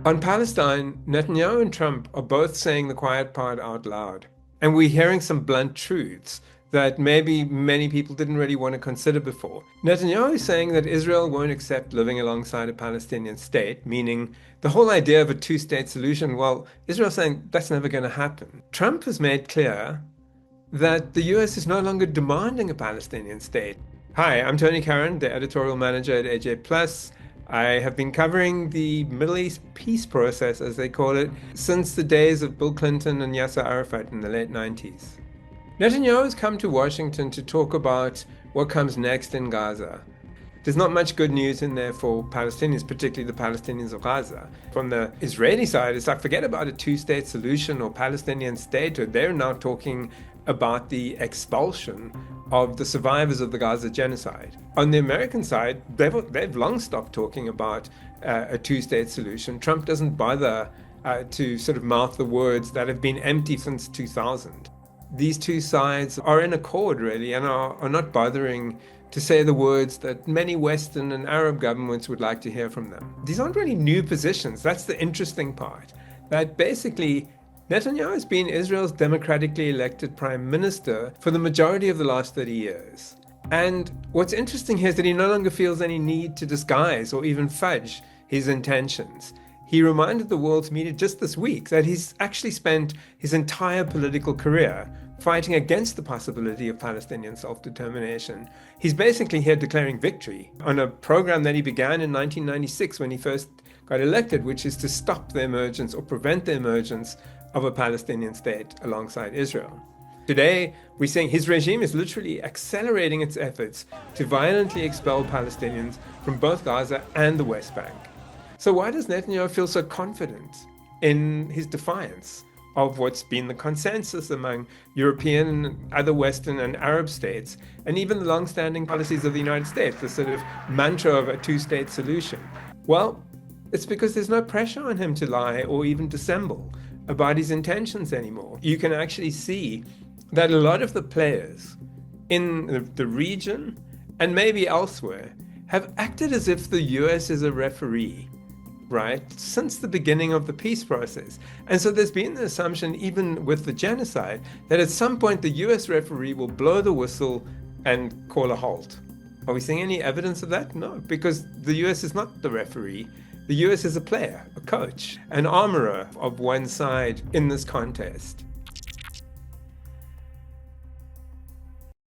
On Palestine, Netanyahu and Trump are both saying the quiet part out loud. And we're hearing some blunt truths that maybe many people didn't really want to consider before. Netanyahu is saying that Israel won't accept living alongside a Palestinian state, meaning the whole idea of a two-state solution, well, Israel's saying that's never going to happen. Trump has made clear that the US is no longer demanding a Palestinian state. Hi, I'm Tony Curran, the editorial manager at AJ Plus. I have been covering the Middle East peace process, as they call it, since the days of Bill Clinton and Yasser Arafat in the late 90s. Netanyahu has come to Washington to talk about what comes next in Gaza. There's not much good news in there for Palestinians, particularly the Palestinians of Gaza. From the Israeli side, it's like forget about a two-state solution or Palestinian state. They're now talking about the expulsion of the survivors of the Gaza genocide. On the American side, they've long stopped talking about a two-state solution. Trump doesn't bother to sort of mouth the words that have been empty since 2000. These two sides are in accord, really, and are not bothering to say the words that many Western and Arab governments would like to hear from them. These aren't really new positions. That's the interesting part. That basically, Netanyahu has been Israel's democratically elected prime minister for the majority of the last 30 years. And what's interesting here is that he no longer feels any need to disguise or even fudge his intentions. He reminded the world's media just this week that he's actually spent his entire political career fighting against the possibility of Palestinian self-determination. He's basically here declaring victory on a program that he began in 1996 when he first got elected, which is to stop the emergence or prevent the emergence of a Palestinian state alongside Israel. Today, we're seeing his regime is literally accelerating its efforts to violently expel Palestinians from both Gaza and the West Bank. So why does Netanyahu feel so confident in his defiance of what's been the consensus among European, other Western and Arab states, and even the long-standing policies of the United States, the sort of mantra of a two-state solution? Well, it's because there's no pressure on him to lie or even dissemble about his intentions anymore. You can actually see that a lot of the players in the region and maybe elsewhere have acted as if the US is a referee, right, since the beginning of the peace process. And so there's been the assumption, even with the genocide, that at some point the US referee will blow the whistle and call a halt. Are we seeing any evidence of that? No, because the US is not the referee. The US is a player, a coach, an armorer of one side in this contest.